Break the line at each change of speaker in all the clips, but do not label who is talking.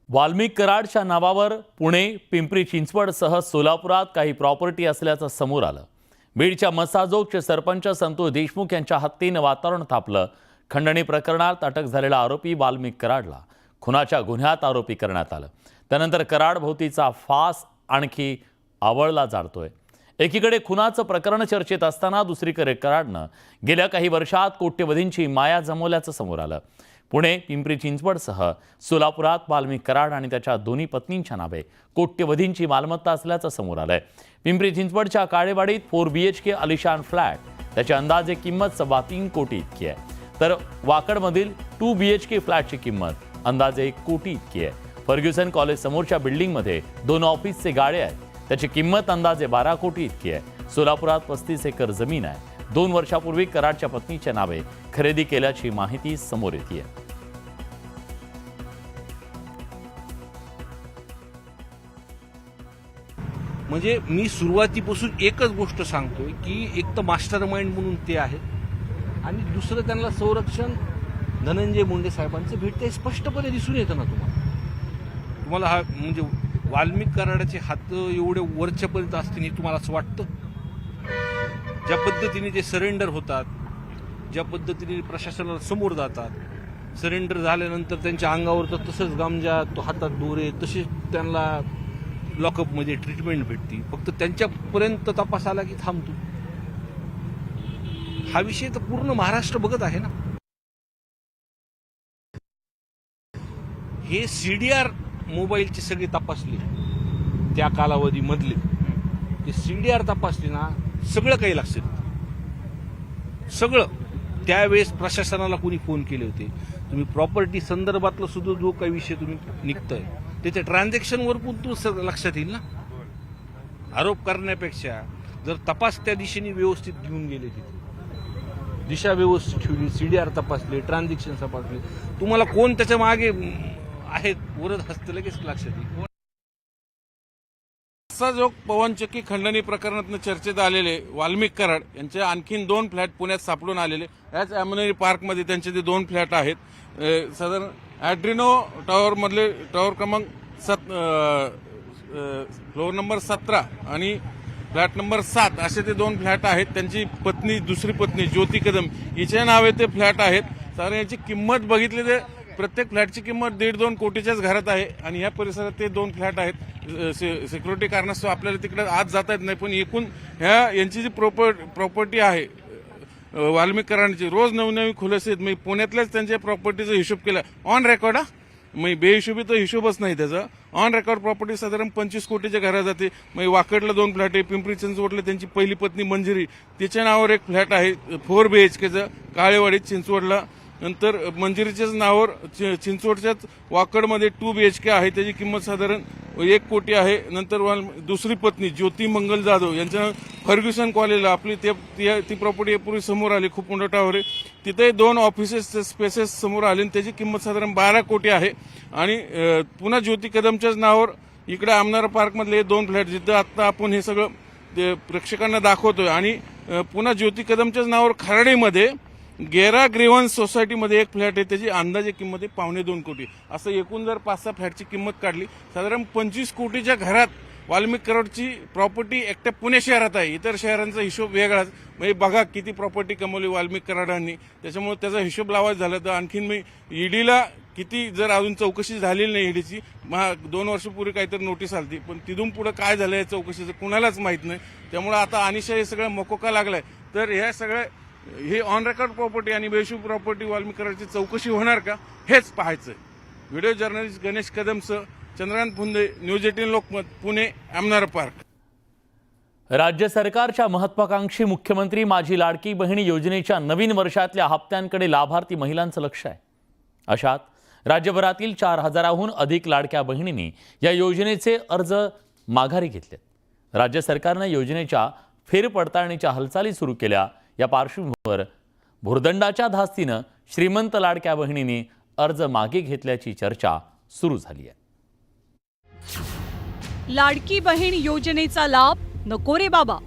वाल्मिक कराडच्या नावावर पुणे, पिंपरी चिंचवडसह सोलापुरात काही प्रॉपर्टी असल्याचं समोर आलं। बीडच्या मसाजोगचे सरपंच संतोष देशमुख यांच्या हत्येनं वातावरण तापलं। खंडणी प्रकरणात अटक झालेला आरोपी वाल्मिक कराडला खुनाच्या गुन्ह्यात आरोपी करण्यात आलं। त्यानंतर कराड भोवतीचा फास आणखी आवळला जातोय। एकीकडे खुनाचं प्रकरण चर्चेत असताना दुसरीकडे कराडनं गेल्या काही वर्षात कोट्यवधींची माया जमवल्याचं समोर आलं। पुणे, पिंपरी चिंचवडसह सोलापुरात वाल्मिक कराड आणि त्याच्या दोन्ही पत्नींच्या नावे कोट्यवधींची मालमत्ता असल्याचं समोर आलंय। पिंपरी चिंचवडच्या काळेवाडीत 4 BHK आलिशान फ्लॅट, त्याची अंदाजे किंमत 3.25 कोटी इतकी आहे, तर वाकडमधील 2 BHK फ्लॅटची किंमत अंदाजे 1 कोटी इतकी आहे। फर्ग्युसन कॉलेज समोरच्या बिल्डिंगमध्ये 2 ऑफिसचे गाळे आहेत, त्याची किंमत अंदाजे 12 कोटी इतकी आहे। सोलापुरात 35 एकर जमीन आहे। 2 वर्षापूर्वी कराडच्या पत्नीच्या नावे खरेदी केल्याची माहिती समोर येते।
म्हणजे मी सुरुवातीपासून एकच गोष्ट सांगतोय की एक तर मास्टर माइंड म्हणून ते आहेत आणि दुसरं त्यांना संरक्षण धनंजय मुंडे साहेबांचं भेटते स्पष्टपणे दिसून येतं ना तुम्हाला हा म्हणजे वाल्मिक कराडाचे हात एवढे वरच्यापर्यंत असतील हे तुम्हाला असं वाटतं? ज्या पद्धतीने ते सरेंडर होतात, ज्या पद्धतीने प्रशासनाला समोर जातात, सरेंडर झाल्यानंतर त्यांच्या अंगावर तर तसंच गामजा, तो हातात दोरे, तसेच त्यांना लॉकअपमध्ये ट्रीटमेंट भेटते। फक्त त्यांच्यापर्यंत तपास आला की थांबतो। हा विषय तर पूर्ण महाराष्ट्र बघत आहे ना। हे CDR मोबाईलचे सगळे तपासले त्या कालावधीमधले, ते CDR तपासले ना, सगळं काही लक्षात येतं। सगळं त्यावेळेस प्रशासनाला कोणी फोन केले होते, तुम्ही प्रॉपर्टी संदर्भातला सुद्धा जो काही विषय तुम्ही निघतोय त्याच्या ट्रान्झॅक्शनवर पण तो लक्षात येईल ना। आरोप करण्यापेक्षा जर तपास त्या दिशेने व्यवस्थित घेऊन गेले, तिथे दिशा व्यवस्थित ठेवली, CDR तपासले, ट्रान्झॅक्शन तपासले, तुम्हाला कोण त्याच्या मागे आहेत वरद हस्त लगेच लक्षात येईल।
मसाजोग पवनचक्की खंडणी प्रकरणात चर्चेत आलेले वाल्मिक कराड यांचे आणखीन 2 फ्लॅट पुण्यात सापडून आलेले। याच अॅम्युनिटी पार्कमध्ये त्यांचे ते 2 फ्लॅट आहेत। साधारण ॲड्रिनो टॉवर मधले टॉवर क्रमांक फ्लोअर नंबर 17 आणि फ्लॅट नंबर 7 असे ते 2 फ्लॅट आहेत। त्यांची पत्नी, दुसरी पत्नी ज्योती कदम हिच्या नावे ते फ्लॅट आहेत। साधारण याची किंमत बघितली तर प्रत्येक फ्लॅटची किंमत 1.5-2 कोटीच्याच घरात आहे आणि या परिसरात ते 2 फ्लॅट आहेत। सिक्युरिटी कारणास्तव आपल्याला तिकडे आत जाता येत नाही, पण एकूण यांची जी प्रॉपर्टी आहे वाल्मिक कराडांची, रोज नवनवी खुलासे आहेत। म्हणजे पुण्यातल्याच त्यांच्या प्रॉपर्टीचा हिशोब केला ऑन रेकॉर्ड, म्हणजे बेहिशोबी तर हिशोबच नाही त्याचा। ऑन रेकॉर्ड प्रॉपर्टी साधारण 25 कोटीच्या घरात जाते। म्हणजे वाकडला 2 फ्लॅट आहे, पिंपरी चिंचवडला त्यांची पहिली पत्नी मंजिरी तिच्या नावावर 1 फ्लॅट आहे 4 BHKचं काळेवाडीत चिंचवडला। नंतर मंजिरीच्याच नावावर चिंचवडच्याच वाकडमध्ये 2 BHK आहे, त्याची किंमत साधारण 1 कोटी आहे। नंतर दुसरी पत्नी ज्योती मंगल जाधव यांच्या फर्ग्युसन कॉलेजला आपली ती प्रॉपर्टी यापूर्वी समोर आली, खूप मोठं टावर आहे, तिथे 2 ऑफिसेस स्पेसेस समोर आले, त्याची किंमत साधारण 12 कोटी आहे। आणि पुन्हा ज्योती कदमच्याच नावावर इकडे आमनार पार्कमधले 2 फ्लॅट, जिथं आता आपण हे सगळं प्रेक्षकांना दाखवतोय। आणि पुन्हा ज्योती कदमच्याच नावावर खराडीमध्ये गेरा ग्रेव्हन्स सोसायटीमध्ये 1 फ्लॅट आहे, त्याची अंदाजे किंमत आहे 1.25-2 कोटी। असं एकूण जर 5-6 फ्लॅटची किंमत काढली, साधारण 25 कोटीच्या घरात वाल्मिक कराडची प्रॉपर्टी एकट्या पुणे शहरात आहे। इतर शहरांचा हिशोब वेगळाच। म्हणजे बघा किती प्रॉपर्टी कमवली वाल्मिक कराडांनी, त्याच्यामुळे त्याचा हिशोब लावायचा झाला तर आणखीन मी ईडीला किती, जर अजून चौकशी झालेली नाही ईडीची, 2 वर्षापूर्वी काहीतरी नोटीस आली, पण तिथून पुढे काय झालं या चौकशीचं कुणालाच माहित नाही। त्यामुळे आता अनिशा हे सगळं मकोका लागलाय। तर ह्या सगळ्या हे ऑन रेकॉर्ड प्रॉपर्टी आणि बेशुभ प्रॉपर्टी वाल्मिक कराडची चौकशी होणार का, हेच पाहायचंय। व्हिडिओ जर्नलिस्ट गणेश कदमसह चंद्रकांत फुंदे, न्यूज 18 लोकमत, पुणे, आमनार पार्क।
राज्य सरकारच्या महत्वाकांक्षी मुख्यमंत्री माझी लाडकी बहिणी योजनेच्या नवीन वर्षातल्या हप्त्यांकडे लाभार्थी महिलांचं लक्ष आहे। अशात राज्यभरातील 4000हून अधिक लाडक्या बहिणींनी या योजनेचे अर्ज माघारी घेतलेत। राज्य सरकारनं योजनेच्या फेरपडताळणीच्या हालचाली सुरू केल्या। या पार्श्वभूमीवर भुर्दंडाच्या धास्तीनं श्रीमंत लाडक्या बहिणींनी अर्ज मागे घेतल्याची चर्चा सुरू झाली आहे।
लाडकी बहीण योजनेचा लाभ नको रे बाबा।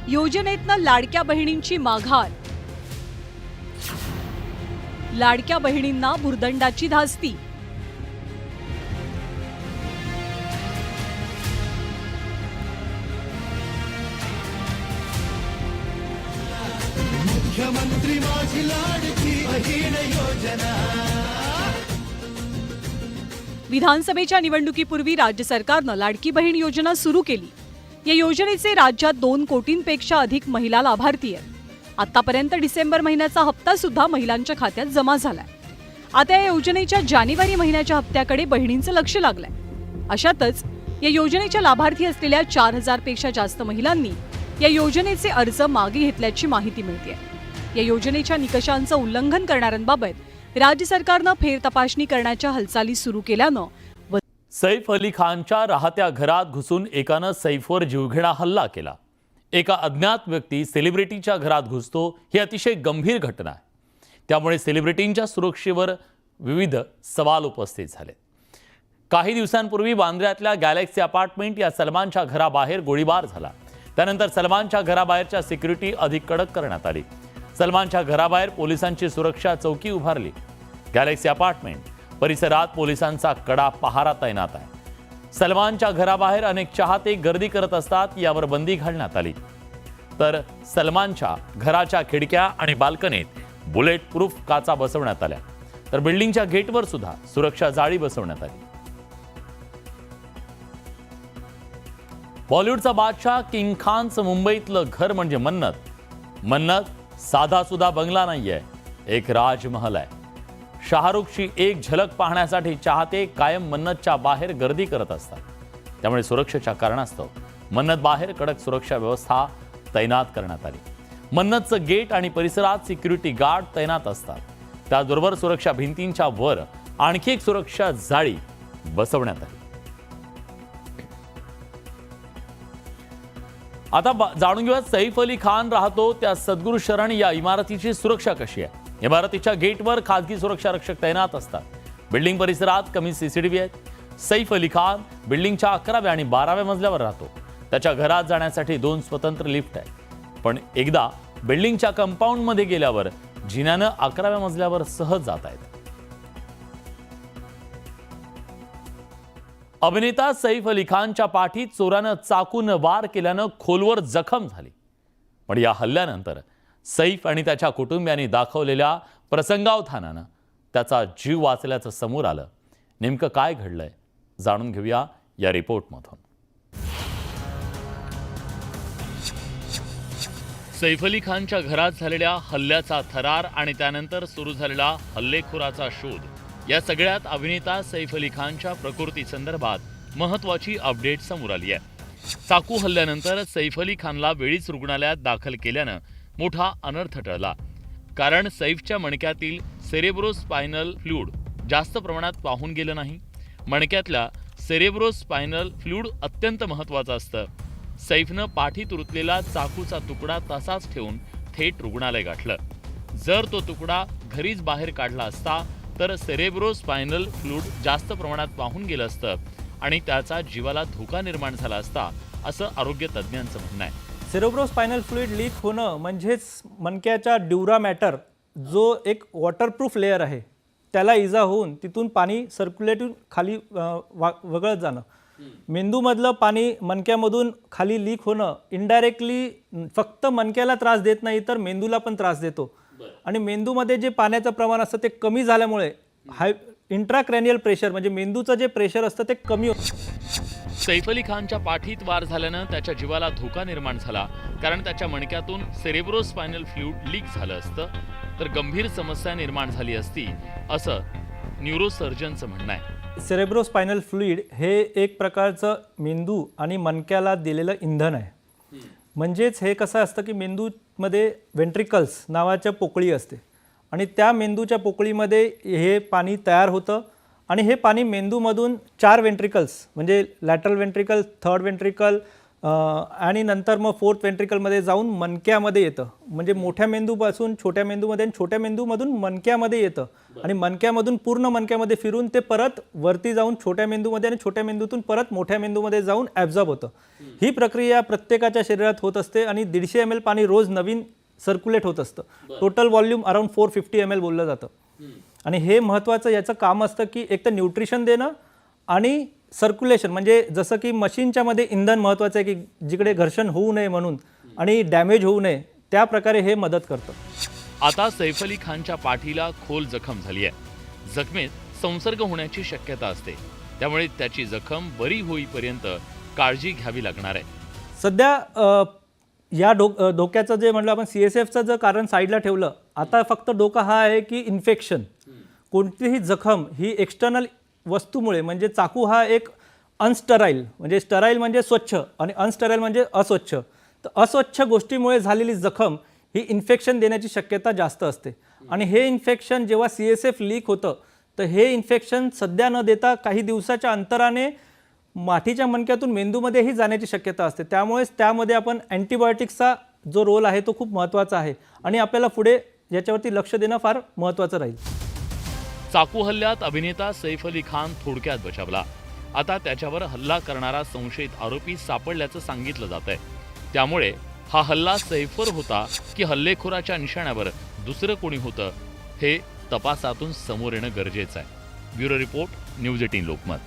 योजनेतनं लाडक्या बहिणींची माघार, लाडक्या बहिणींना भुर्दंडाची धास्ती।
मुख्यमंत्री माझी लाडकी बहीण योजना।
विधानसभेच्या निवडणुकीपूर्वी राज्य सरकारनं लाडकी बहीण योजना सुरू केली। या योजनेचे राज्यात 2 कोटींपेक्षा अधिक महिला लाभार्थी आहेत। आतापर्यंत डिसेंबर महिन्याचा हप्ता सुद्धा महिलांच्या खात्यात जमा झालाय। आता या योजनेच्या जानेवारी महिन्याच्या हप्त्याकडे बहिणींचं लक्ष लागलंय। अशातच या योजनेच्या लाभार्थी असलेल्या 4000 पेक्षा जास्त महिलांनी या योजनेचे अर्ज मागे घेतल्याची माहिती मिळते। या योजनेच्या निकषांचं उल्लंघन करणाऱ्यांबाबत राज्य सरकारनं फेरतपासणी करण्याच्या हालचाली सुरू केल्यानं
सैफ अली खानच्या राहत्या घरात घुसून एकानं सैफवर जीवघेणा हल्ला केला। एका अज्ञात व्यक्ती सेलिब्रिटीच्या घरात घुसतो ही अतिशय गंभीर घटना आहे। त्यामुळे सेलिब्रिटींच्या सुरक्षेवर विविध सवाल उपस्थित झाले। काही दिवसांपूर्वी बांद्र्यातल्या गॅलेक्सी अपार्टमेंट या सलमानच्या घराबाहेर गोळीबार झाला। त्यानंतर सलमानच्या घराबाहेरच्या सिक्युरिटी अधिक कडक करण्यात आली। सलमानच्या घराबाहेर पोलिसांची सुरक्षा चौकी उभारली। गॅलेक्सी अपार्टमेंट परिसरात पोलिसांचा कडा पहारा तैनात आहे। सलमानच्या घराबाहेर अनेक चाहते गर्दी करत असतात, यावर बंदी घालण्यात आली। तर सलमानच्या घराच्या खिडक्या आणि बाल्कनीत बुलेट प्रूफ काचा बसवण्यात आल्या। तर बिल्डिंगच्या गेटवर सुद्धा सुरक्षा जाळी बसवण्यात आली। बॉलिवूडचा बादशाह किंग खानचं मुंबईतलं घर म्हणजे मन्नत। मन्नत साधा सुद्धा बंगला नाहीये, एक राजमहल आहे। शाहरुखची एक झलक पाहण्यासाठी चाहते कायम मन्नतच्या बाहेर गर्दी करत असतात। त्यामुळे सुरक्षेच्या कारणास्तव मन्नत बाहेर कडक सुरक्षा व्यवस्था तैनात करण्यात आली। मन्नतचं गेट आणि परिसरात सिक्युरिटी गार्ड तैनात असतात। त्याचबरोबर सुरक्षा भिंतींच्या वर आणखी एक सुरक्षा जाळी बसवण्यात आली। आता जाणून घेऊया सैफ अली खान राहतो त्या सद्गुरू शरण या इमारतीची सुरक्षा कशी आहे। इमारतीच्या गेटवर खासगी सुरक्षा रक्षक तैनात असतात। बिल्डिंग परिसरात कमी सीसीटीव्ही आहेत। सैफ अली खान बिल्डिंगच्या 11व्या आणि 12व्या मजल्यावर राहतो। त्याच्या घरात जाण्यासाठी 2 स्वतंत्र लिफ्ट आहेत, पण एकदा बिल्डिंगच्या कंपाऊंडमध्ये गेल्यावर जिन्यानं 11व्या मजल्यावर सहज जात आहेत। अभिनेता सैफ अली खानच्या पाठीत चोरानं चाकून वार केल्यानं खोलवर जखम झाली। पण या हल्ल्यानंतर सैफ आणि त्याच्या कुटुंबियांनी दाखवलेल्या प्रसंगावधानानं त्याचा जीव वाचल्याचं समोर आलं। नेमकं काय घडलंय जाणून घेऊया या रिपोर्टमधून। सैफ अली खानच्या घरात झालेल्या हल्ल्याचा थरार आणि त्यानंतर सुरू झालेला हल्लेखोराचा शोध, या सगळ्यात अभिनेता सैफ अली खानच्या प्रकृतीसंदर्भात महत्त्वाची अपडेट समोर आली आहे। चाकू हल्ल्यानंतर सैफ अली खानला वेळीच रुग्णालयात दाखल केल्यानं मोठा अनर्थ टळला। कारण सैफच्या मणक्यातील सेरेब्रोस्पायनल फ्लूइड जास्त प्रमाणात वाहून गेलं नाही। मणक्यातल्या सेरेब्रोस्पायनल फ्लूइड अत्यंत महत्त्वाचं असतं। सैफनं पाठीत रुतलेला चाकूचा तुकडा तसाच ठेवून थेट रुग्णालय गाठलं। जर तो तुकडा घरीच बाहेर काढला असता तर सेरेब्रोस्पायनल फ्लूइड जास्त प्रमाणात वाहून गेलं असतं आणि त्याचा जीवाला धोका निर्माण झाला असता, असं आरोग्य तज्ज्ञांचं म्हणणं आहे।
सेरेब्रोस्पायनल फ्लूइड लीक होणं म्हणजेच मणक्याच्या ड्युरा मॅटर जो एक वॉटरप्रूफ लेअर आहे त्याला इजा होऊन तिथून पाणी सर्क्युलेटून खाली वगळत जाणं। मेंदूमधलं पाणी मणक्यामधून खाली लीक होणं इनडायरेक्टली फक्त मणक्याला त्रास देत नाही तर मेंदूला पण त्रास देतो। आणि मेंदूमध्ये जे पाण्याचं प्रमाण असतं ते कमी झाल्यामुळे इंट्राक्रॅनियल प्रेशर म्हणजे मेंदूचं जे प्रेशर असतं ते कमी होतं।
सैफ अली खानच्या पाठीत वार झाल्यानं त्याच्या जीवाला धोका निर्माण झाला, कारण त्याच्या मणक्यातून सेरेब्रोस्पायनल फ्लूइड लीक झालं असतं तर गंभीर समस्या निर्माण झाली असती, असं न्यूरोसर्जनचं म्हणणं आहे।
सेरेब्रोस्पायनल फ्लूइड हे एक प्रकारचं मेंदू आणि मणक्याला दिलेलं इंधन आहे। म्हणजेच हे कसं असतं की मेंदूमध्ये वेंट्रिकल्स नावाच्या पोकळी असते आणि त्या मेंदूच्या पोकळीमध्ये हे पाणी तयार होतं आणि हे पाणी मेंदूमधून 4 वेंट्रिकल्स म्हणजे लॅटरल वेंट्रिकल, थर्ड वेंट्रिकल आणि नंतर मग फोर्थ वेंट्रिकलमध्ये जाऊन मणक्यामध्ये येतं। म्हणजे मोठ्या मेंदूपासून छोट्या मेंदूमध्ये आणि छोट्या मेंदूमधून मणक्यामध्ये येतं आणि मणक्यामधून पूर्ण मणक्यामध्ये फिरून ते परत वरती जाऊन छोट्या मेंदूमध्ये आणि छोट्या मेंदूतून परत मोठ्या मेंदूमध्ये जाऊन ॲब्झॉर्ब होतं। ही प्रक्रिया प्रत्येकाच्या शरीरात होत असते आणि 150 ml पाणी रोज नवीन सर्क्युलेट होत असतं। टोटल व्हॉल्यूम अराउंड 450 ml बोललं जातं। आणि हे महत्त्वाचं याचं काम असतं की एक तर न्यूट्रिशन देणं आणि सर्क्युलेशन, म्हणजे जसं की मशीनच्या मध्ये इंधन महत्त्वाचं आहे की जिकडे घर्षण होऊ नये म्हणून आणि डॅमेज होऊ नये त्या प्रकारे हे मदत करतं।
आता सैफ अली खानच्या पाठीला खोल जखम झाली आहे. जखमेत संसर्ग होण्याची शक्यता असते, त्यामुळे त्याची जखम बरी होईपर्यंत काळजी घ्यावी लागणार आहे.
सध्या या धोक्याचं जे म्हणलं आपण CSFचं जर कारण साईडला ठेवलं, आता फक्त धोका हा आहे की इन्फेक्शन, कोणतीही जखम ही एक्सटर्नल वस्तूमुळे, म्हणजे चाकू हा एक अनस्टराईल, म्हणजे स्टराईल म्हणजे स्वच्छ आणि अनस्टराईल म्हणजे अस्वच्छ, तर अस्वच्छ गोष्टीमुळे झालेली जखम ही इन्फेक्शन देण्याची शक्यता जास्त असते. आणि हे इन्फेक्शन जेव्हा CSF लीक होतं, तर हे इन्फेक्शन सध्या न देता काही दिवसाच्या अंतराने माठीच्या मणक्यातून मेंदूमध्येही जाण्याची शक्यता असते. त्यामुळेच त्यामध्ये आपण अँटीबायोटिक्सचा जो रोल आहे तो खूप महत्त्वाचा आहे आणि आपल्याला पुढे याच्यावरती लक्ष देणं फार महत्त्वाचं राहील.
चाकू हल्ल्यात अभिनेता सैफ अली खान थोडक्यात बचावला. आता त्याच्यावर हल्ला करणारा संशयित आरोपी सापडल्याचं सांगितलं जात आहे. त्यामुळे हा हल्ला सैफवर होता की हल्लेखोराच्या निशाण्यावर दुसरं कोणी होतं, हे तपासातून समोर येणं गरजेचं आहे. Bureau report, news 18 Lokmat.